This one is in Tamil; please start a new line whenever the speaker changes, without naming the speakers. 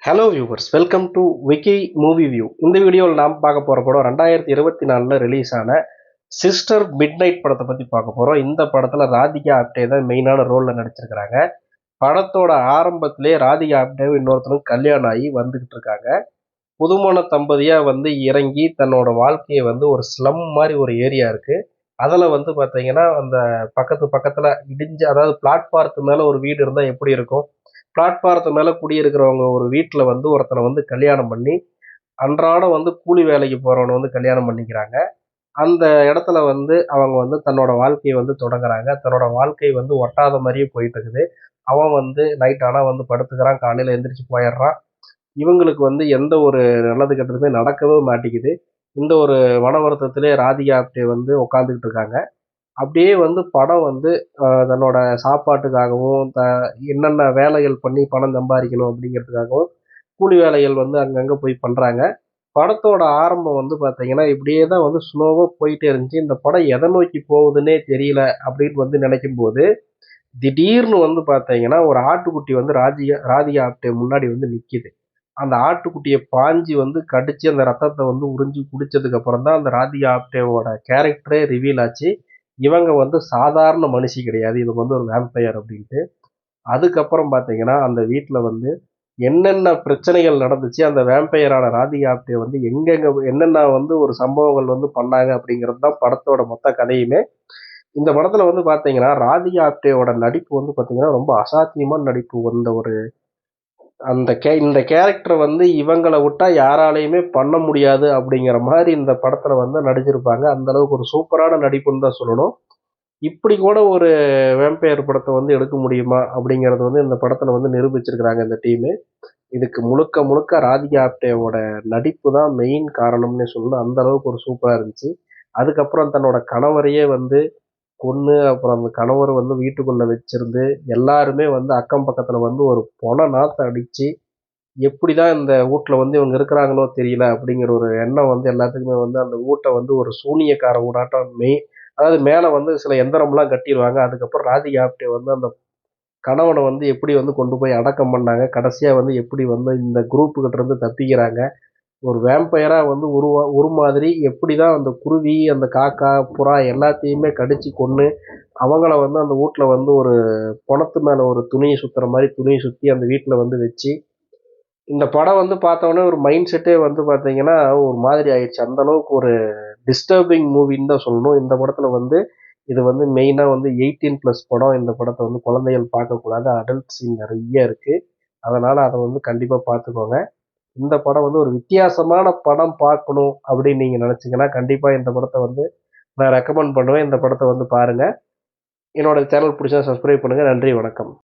Hello viewers, welcome to Vicky movie view. இந்த வீடியோவில் நாம் பார்க்க போகிற படம் 2024 ரிலீஸ் ஆன சிஸ்டர் மிட் நைட் படத்தை பற்றி பார்க்க போகிறோம். இந்த படத்தில் ராதிகா ஆப்டே தான் மெயினான ரோலில் நடிச்சிருக்கிறாங்க. படத்தோட ஆரம்பத்திலே ராதிகா ஆப்டேவும் இன்னொருத்தரும் கல்யாணம் ஆகி வந்துக்கிட்டு இருக்காங்க. புதுமண தம்பதியாக இறங்கி தன்னோட வாழ்க்கையை ஒரு ஸ்லம் மாதிரி ஒரு ஏரியா இருக்குது. அதில் பார்த்தீங்கன்னா அந்த பக்கத்தில் இடிஞ்சு, அதாவது பிளாட்பாரத்து மேலே ஒரு வீடு இருந்தால் எப்படி இருக்கும், பிளாட்பாரத்து மேலே குடியிருக்கிறவங்க ஒரு வீட்டில் ஒருத்தனை கல்யாணம் பண்ணி அன்றாடம் கூலி வேலைக்கு போகிறவனை கல்யாணம் பண்ணிக்கிறாங்க. அந்த இடத்துல அவங்க தன்னோட வாழ்க்கையை தொடங்குறாங்க. தன்னோட வாழ்க்கை ஒட்டாத மாதிரியே போயிட்டு இருக்குது. அவன் நைட் ஆனால் படுத்துக்கிறான், காலையில் எந்திரிச்சு போயிடுறான். இவங்களுக்கு எந்த ஒரு நல்லது கெட்டதுமே நடக்கவே மாட்டேங்குது. இந்த ஒரு மன வருத்தத்திலே ராதிகா ஆப்டே உட்காந்துக்கிட்டு இருக்காங்க. அப்படியே படம் தன்னோட சாப்பாட்டுக்காகவும் என்னென்ன வேலைகள் பண்ணி பணம் சம்பாதிக்கணும் அப்படிங்கிறதுக்காகவும் கூலி வேலைகள் அங்கங்கே போய் பண்ணுறாங்க. படத்தோட ஆரம்பம் பார்த்தீங்கன்னா இப்படியே தான் ஸ்லோவாக போயிட்டே இருந்துச்சு. இந்த படம் எதை நோக்கி போகுதுன்னே தெரியல அப்படின்னு நினைக்கும் போது திடீர்னு பார்த்தீங்கன்னா ஒரு ஆட்டுக்குட்டி ராதிகா ஆப்டே முன்னாடி நிற்கிது. அந்த ஆட்டுக்குட்டியை பாஞ்சி கடிச்சு அந்த ரத்தத்தை உறிஞ்சி குடிச்சதுக்கு அப்புறம் தான் அந்த ராதிகா ஆப்டேவோட கேரக்டரே ரிவீல் ஆச்சு. இவங்க சாதாரண மனுஷி கிடையாது, இவங்க ஒரு வேம்பயர் அப்படின்ட்டு. அதுக்கப்புறம் பார்த்தீங்கன்னா அந்த வீட்டில் என்னென்ன பிரச்சனைகள் நடந்துச்சு, அந்த வேம்பயரான ராதிகா ஆப்டே எங்கெங்க என்னென்ன ஒரு சம்பவங்கள் பண்ணாங்க அப்படிங்கிறது தான் படத்தோட மொத்த கதையுமே. இந்த படத்தில் பார்த்தீங்கன்னா ராதிகா ஆப்டேவோட நடிப்பு பார்த்தீங்கன்னா ரொம்ப அசாத்தியமான நடிப்பு. ஒரு இந்த கேரக்டரை இவங்களை விட்டா யாராலையுமே பண்ண முடியாது அப்படிங்கிற மாதிரி இந்த படத்தில் நடிச்சிருப்பாங்க. அந்த அளவுக்கு ஒரு சூப்பரான நடிப்புன்னு தான் சொல்லணும். இப்படி கூட ஒரு வேம்பயர் படத்தை எடுக்க முடியுமா அப்படிங்கிறது இந்த படத்தில் நிரூபிச்சிருக்கிறாங்க இந்த டீமு. இதுக்கு முழுக்க முழுக்க ராதிகா ஆப்டேவோட நடிப்பு தான் மெயின் காரணம்னே சொல்லணும். அந்த அளவுக்கு ஒரு சூப்பராக இருந்துச்சு. அதுக்கப்புறம் தன்னோட கணவரையே கொன்று, அப்புறம் அந்த கணவர் வீட்டுக்குள்ளே வச்சிருந்து எல்லாருமே அக்கம் பக்கத்தில் ஒரு பொண நாற்றை அடித்து எப்படி தான் இந்த வீட்டில் இவங்க இருக்கிறாங்களோ தெரியல அப்படிங்கிற ஒரு எண்ணம் எல்லாத்துக்குமே அந்த வீட்டை ஒரு சூனியக்கார ஊடாட்டம் அதாவது மேலே சில எந்திரம்லாம் கட்டிடுவாங்க. அதுக்கப்புறம் ராதிகா ஆப்டே அந்த கணவனை எப்படி கொண்டு போய் அடக்கம் பண்ணாங்க, கடைசியாக எப்படி இந்த குரூப்புக்கிட்ட இருந்து தப்பிக்கிறாங்க, ஒரு வேம்பயராக உருமாதிரி எப்படி தான் அந்த குருவி, அந்த காக்கா, புறா எல்லாத்தையுமே கடிச்சு கொன்று அவங்கள அந்த வீட்டில் ஒரு பொணத்து மேலே ஒரு துணியை சுற்றுற மாதிரி துணியை சுற்றி அந்த வீட்டில் வச்சு இந்த படம் பார்த்தோன்னே ஒரு மைண்ட் செட்டே பார்த்தீங்கன்னா ஒரு மாதிரி ஆயிடுச்சு. அந்த அளவுக்கு ஒரு டிஸ்டர்பிங் மூவின்னு தான் சொல்லணும். இந்த படத்தில் இது மெயினாக 18+ படம். இந்த படத்தை குழந்தைகள் பார்க்கக்கூடாது, அடல்ட் சீன் நிறைய இருக்குது. அதனால் அதை கண்டிப்பாக பார்த்துக்கோங்க. இந்த படம் ஒரு வித்தியாசமான படம் பார்க்கணும் அப்படின்னு நீங்கள் நினச்சிங்கன்னா கண்டிப்பாக இந்த படத்தை நான் ரெக்கமெண்ட் பண்ணுவேன். இந்த படத்தை பாருங்கள். என்னோட சேனல் பிடிச்சா சப்ஸ்கிரைப் பண்ணுங்கள். நன்றி, வணக்கம்.